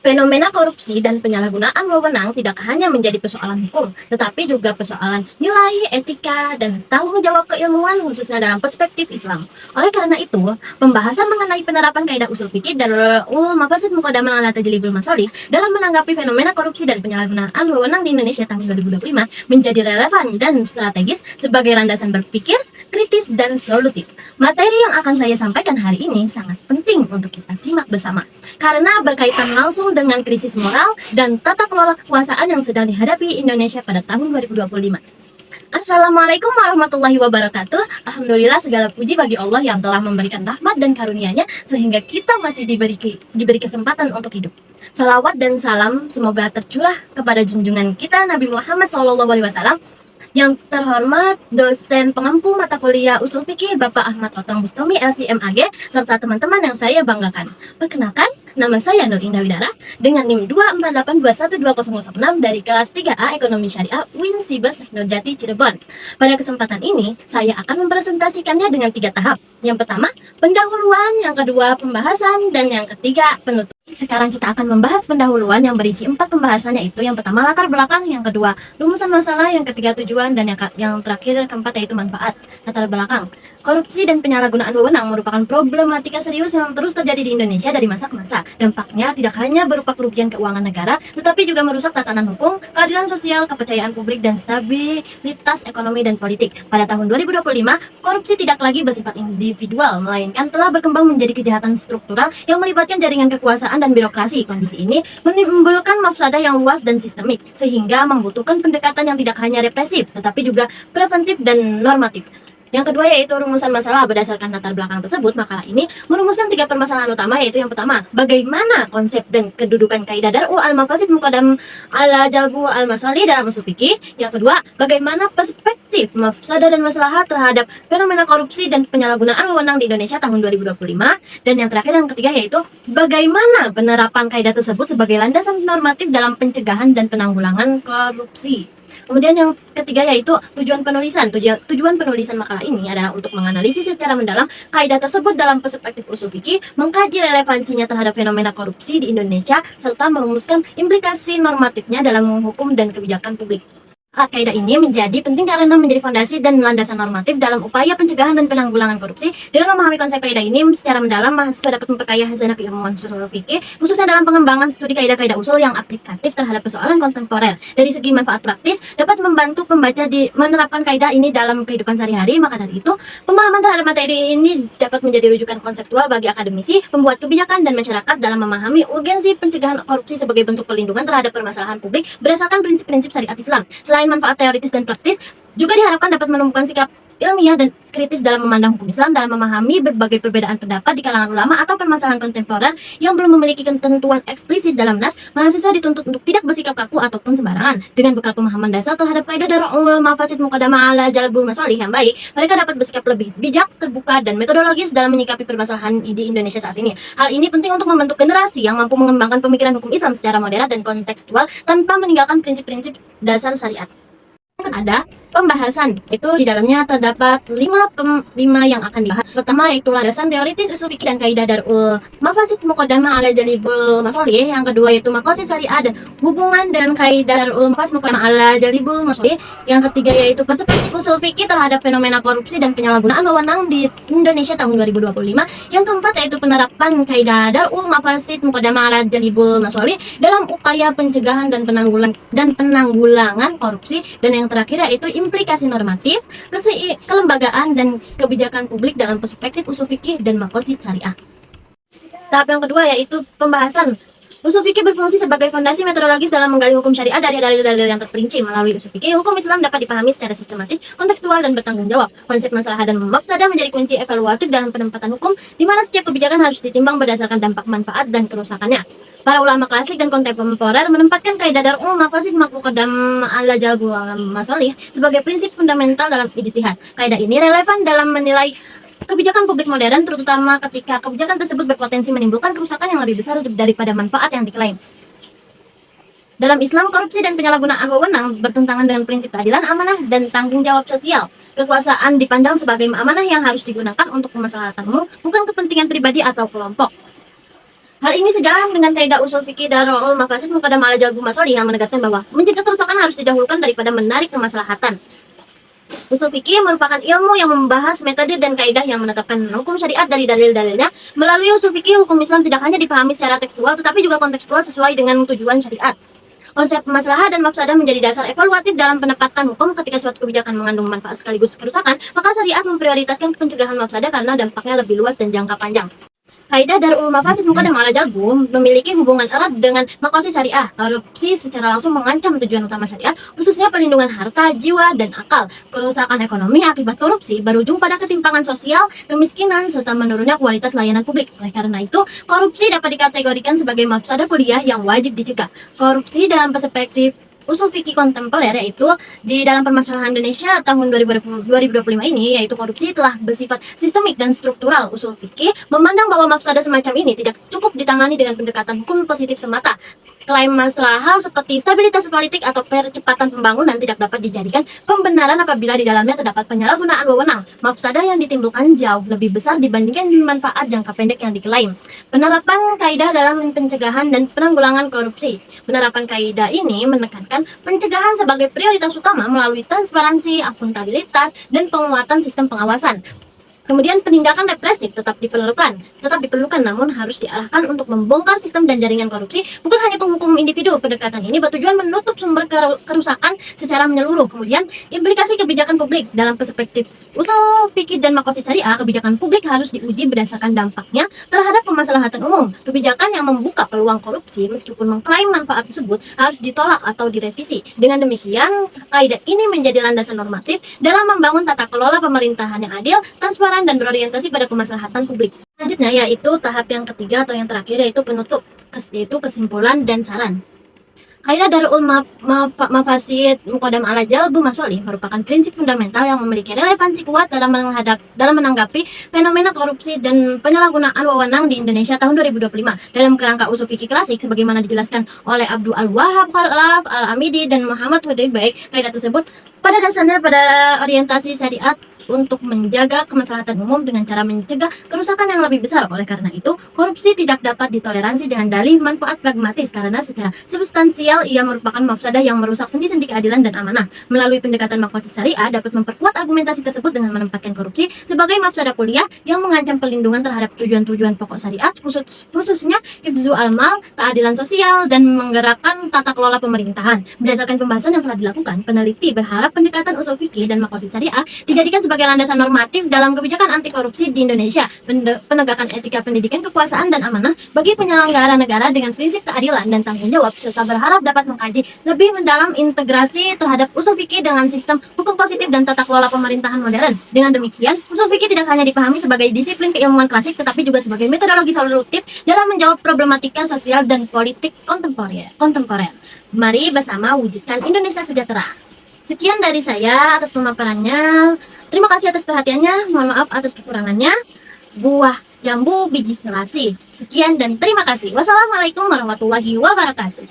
Fenomena korupsi dan penyalahgunaan wewenang tidak hanya menjadi persoalan hukum, tetapi juga persoalan nilai, etika, dan tanggung jawab keilmuan khususnya dalam perspektif Islam. Oleh karena itu, pembahasan mengenai penerapan kaidah usul fikih Darul Mafasid Muqaddamah ala Tajlibul Masalih dalam menanggapi fenomena korupsi dan penyalahgunaan wewenang di Indonesia tahun 2025 menjadi relevan dan strategis sebagai landasan berpikir kritis dan solutif. Materi yang akan saya sampaikan hari ini sangat penting untuk kita simak bersama, karena berkaitan langsung dengan krisis moral dan tata kelola kekuasaan yang sedang dihadapi Indonesia pada tahun 2025. Assalamualaikum warahmatullahi wabarakatuh. Alhamdulillah, segala puji bagi Allah yang telah memberikan rahmat dan karunia-Nya sehingga kita masih diberi kesempatan untuk hidup. Salawat dan salam semoga tercurah kepada junjungan kita Nabi Muhammad SAW. Yang terhormat dosen pengampu mata kuliah usul fikih Bapak Ahmad Otong Bustomi LCMAG serta teman-teman yang saya banggakan. Perkenalkan, nama saya Nur Indah Widara dengan NIM 248212016 dari kelas 3A Ekonomi Syariah UIN Sibes Nurjati Cirebon. Pada kesempatan ini, saya akan mempresentasikannya dengan 3 tahap. Yang pertama, pendahuluan, yang kedua, pembahasan, dan yang ketiga, penutup. Sekarang kita akan membahas pendahuluan yang berisi 4 pembahasan, yaitu yang pertama latar belakang, yang kedua rumusan masalah, yang ketiga tujuan, dan yang terakhir keempat yaitu manfaat. Latar belakang, korupsi dan penyalahgunaan wewenang merupakan problematika serius yang terus terjadi di Indonesia dari masa ke masa. Dampaknya tidak hanya berupa kerugian keuangan negara, tetapi juga merusak tatanan hukum, keadilan sosial, kepercayaan publik, dan stabilitas ekonomi dan politik. Pada tahun 2025, korupsi tidak lagi bersifat individual, melainkan telah berkembang menjadi kejahatan struktural yang melibatkan jaringan kekuasaan dan birokrasi. Kondisi ini menimbulkan mafsadah yang luas dan sistemik, sehingga membutuhkan pendekatan yang tidak hanya represif, tetapi juga preventif dan normatif. Yang kedua yaitu rumusan masalah. Berdasarkan latar belakang tersebut, makalah ini merumuskan 3 permasalahan utama, yaitu yang pertama, bagaimana konsep dan kedudukan kaidah Darul Mafasid Muqaddam ala Jalbu al-Masalih dalam usul fikih. Yang kedua, bagaimana perspektif mafsadah dan maslahat terhadap fenomena korupsi dan penyalahgunaan wewenang di Indonesia tahun 2025. Dan yang terakhir, yang ketiga, yaitu bagaimana penerapan kaidah tersebut sebagai landasan normatif dalam pencegahan dan penanggulangan korupsi. Kemudian yang ketiga yaitu tujuan penulisan. Tujuan penulisan makalah ini adalah untuk menganalisis secara mendalam kaidah tersebut dalam perspektif usul fikih, mengkaji relevansinya terhadap fenomena korupsi di Indonesia, serta merumuskan implikasi normatifnya dalam hukum dan kebijakan publik. Kaidah ini menjadi penting karena menjadi fondasi dan landasan normatif dalam upaya pencegahan dan penanggulangan korupsi. Dengan memahami konsep kaidah ini secara mendalam, mahasiswa dapat memperkaya hazanah keilmuan usul fikih, khususnya dalam pengembangan studi kaidah-kaidah usul yang aplikatif terhadap persoalan kontemporer. Dari segi manfaat praktis, dapat membantu pembaca menerapkan kaidah ini dalam kehidupan sehari-hari. Maka dari itu, pemahaman terhadap materi ini dapat menjadi rujukan konseptual bagi akademisi, pembuat kebijakan, dan masyarakat dalam memahami urgensi pencegahan korupsi sebagai bentuk perlindungan terhadap permasalahan publik berdasarkan prinsip-prinsip syariat Islam. Selain manfaat teoritis dan praktis, juga diharapkan dapat menumbuhkan sikap ilmiah dan kritis dalam memandang hukum Islam, dalam memahami berbagai perbedaan pendapat di kalangan ulama atau permasalahan kontemporer yang belum memiliki ketentuan eksplisit dalam nas. Mahasiswa dituntut untuk tidak bersikap kaku ataupun sembarangan. Dengan bekal pemahaman dasar terhadap kaidah Darul Mafasid Muqaddamah ala Jalbul Masalih yang baik, mereka dapat bersikap lebih bijak, terbuka, dan metodologis dalam menyikapi permasalahan di Indonesia saat ini. Hal ini penting untuk membentuk generasi yang mampu mengembangkan pemikiran hukum Islam secara modern dan kontekstual tanpa meninggalkan prinsip-prinsip dasar syariat. Ada pembahasan, itu di dalamnya terdapat 5 yang akan dibahas. Pertama yaitu landasan teoritis usul fikih dan kaidah Darul Mafasid Muqaddamah ala Jalibul Masalih. Yang kedua yaitu maqasid syariah dan hubungan dengan kaidah Darul Mafasid Muqaddamah ala Jalibul Masalih. Yang ketiga yaitu perspektif usul fikih terhadap fenomena korupsi dan penyalahgunaan wewenang di Indonesia tahun 2025. Yang keempat yaitu penerapan kaidah Darul Mafasid Muqaddamah ala Jalibul Masalih dalam upaya pencegahan dan penanggulangan korupsi. Dan yang terakhir yaitu implikasi normatif, kelembagaan, dan kebijakan publik dalam perspektif usul fikih dan maqasid syariah. Tahap yang kedua yaitu pembahasan. Usul fikih berfungsi sebagai fondasi metodologis dalam menggali hukum syariah dari dalil-dalil yang terperinci. Melalui usul fikih, hukum Islam dapat dipahami secara sistematis, kontekstual, dan bertanggung jawab. Konsep masalah dan mafsadah menjadi kunci evaluatif dalam penempatan hukum, di mana setiap kebijakan harus ditimbang berdasarkan dampak, manfaat, dan kerusakannya. Para ulama klasik dan kontemporer menempatkan kaidah Darul Mafasid Muqaddam ala Jalbul Masalih sebagai prinsip fundamental dalam ijtihad. Kaidah ini relevan dalam menilai kebijakan publik modern, terutama ketika kebijakan tersebut berpotensi menimbulkan kerusakan yang lebih besar daripada manfaat yang diklaim. Dalam Islam, korupsi dan penyalahgunaan wewenang bertentangan dengan prinsip keadilan, amanah, dan tanggung jawab sosial. Kekuasaan dipandang sebagai amanah yang harus digunakan untuk kemaslahatan umum, bukan kepentingan pribadi atau kelompok. Hal ini sejalan dengan kaidah usul fikih Darul Mafasid Muqaddam ala Jalbul Masalih yang menegaskan bahwa mencegah kerusakan harus didahulukan daripada menarik kemaslahatan. Usul fikih merupakan ilmu yang membahas metode dan kaidah yang menetapkan hukum syariat dari dalil-dalilnya. Melalui usul fikih, hukum Islam tidak hanya dipahami secara tekstual, tetapi juga kontekstual sesuai dengan tujuan syariat. Konsep maslahah dan mafsadah menjadi dasar evaluatif dalam penempatan hukum. Ketika suatu kebijakan mengandung manfaat sekaligus kerusakan, maka syariat memprioritaskan pencegahan mafsadah karena dampaknya lebih luas dan jangka panjang. Kaidah Darul Mafasid Muqaddam ala Jalbul memiliki hubungan erat dengan maqasid syariah. Korupsi secara langsung mengancam tujuan utama syariat, khususnya perlindungan harta, jiwa, dan akal. Kerusakan ekonomi akibat korupsi berujung pada ketimpangan sosial, kemiskinan, serta menurunnya kualitas layanan publik. Oleh karena itu, korupsi dapat dikategorikan sebagai mafsadah kuliah yang wajib dicegah. Korupsi dalam perspektif usul fikih kontemporer, yaitu di dalam permasalahan Indonesia tahun 2025 ini, yaitu korupsi telah bersifat sistemik dan struktural. Usul fikih memandang bahwa mafsadah semacam ini tidak cukup ditangani dengan pendekatan hukum positif semata. Klaim maslahah seperti stabilitas politik atau percepatan pembangunan tidak dapat dijadikan pembenaran apabila di dalamnya terdapat penyalahgunaan wewenang. Mafsadah yang ditimbulkan jauh lebih besar dibandingkan manfaat jangka pendek yang diklaim. Penerapan kaidah dalam pencegahan dan penanggulangan korupsi. Penerapan kaidah ini menekankan pencegahan sebagai prioritas utama melalui transparansi, akuntabilitas, dan penguatan sistem pengawasan. Kemudian penindakan represif tetap diperlukan namun harus diarahkan untuk membongkar sistem dan jaringan korupsi, bukan hanya penghukum individu. Pendekatan ini bertujuan menutup sumber kerusakan secara menyeluruh. Kemudian implikasi kebijakan publik dalam perspektif usul fikih dan maqasid syariah, kebijakan publik harus diuji berdasarkan dampaknya terhadap kemaslahatan umum. Kebijakan yang membuka peluang korupsi meskipun mengklaim manfaat tersebut harus ditolak atau direvisi. Dengan demikian, kaidah ini menjadi landasan normatif dalam membangun tata kelola pemerintahan yang adil, transparan, dan berorientasi pada kemaslahatan publik. Selanjutnya yaitu tahap yang ketiga atau yang terakhir, yaitu penutup, yaitu kesimpulan dan saran. Kaidah Darul Mafasid Muqaddam ala Jalbul Masalih merupakan prinsip fundamental yang memiliki relevansi kuat dalam menanggapi fenomena korupsi dan penyalahgunaan wewenang di Indonesia tahun 2025. Dalam kerangka usul fikih klasik sebagaimana dijelaskan oleh Abdul Al-Wahhab Khalaf Al-Amidi dan Muhammad Hudaybaik, kaidah tersebut pada dasarnya pada orientasi syariat untuk menjaga kemaslahatan umum dengan cara mencegah kerusakan yang lebih besar. Oleh karena itu, korupsi tidak dapat ditoleransi dengan dalih manfaat pragmatis karena secara substansial ia merupakan mafsadah yang merusak sendi-sendi keadilan dan amanah. Melalui pendekatan maqasid syariah dapat memperkuat argumentasi tersebut dengan menempatkan korupsi sebagai mafsadah kuliah yang mengancam perlindungan terhadap tujuan-tujuan pokok syariat, khususnya hifzu al-mal, keadilan sosial, dan menggerakkan tata kelola pemerintahan. Berdasarkan pembahasan yang telah dilakukan, peneliti berharap pendekatan usul fikih dan maqasid syariah dijadikan sebagai landasan normatif dalam kebijakan anti korupsi di Indonesia, penegakan etika pendidikan, kekuasaan, dan amanah bagi penyelenggara negara dengan prinsip keadilan dan tanggung jawab, serta berharap dapat mengkaji lebih mendalam integrasi terhadap usul fikih dengan sistem hukum positif dan tata kelola pemerintahan modern. Dengan demikian, usul fikih tidak hanya dipahami sebagai disiplin keilmuan klasik, tetapi juga sebagai metodologi solutif dalam menjawab problematika sosial dan politik kontemporer. Mari bersama wujudkan Indonesia sejahtera. Sekian dari saya atas pemaparannya. Terima kasih atas perhatiannya. Mohon maaf atas kekurangannya. Buah jambu biji selasi. Sekian dan terima kasih. Wassalamualaikum warahmatullahi wabarakatuh.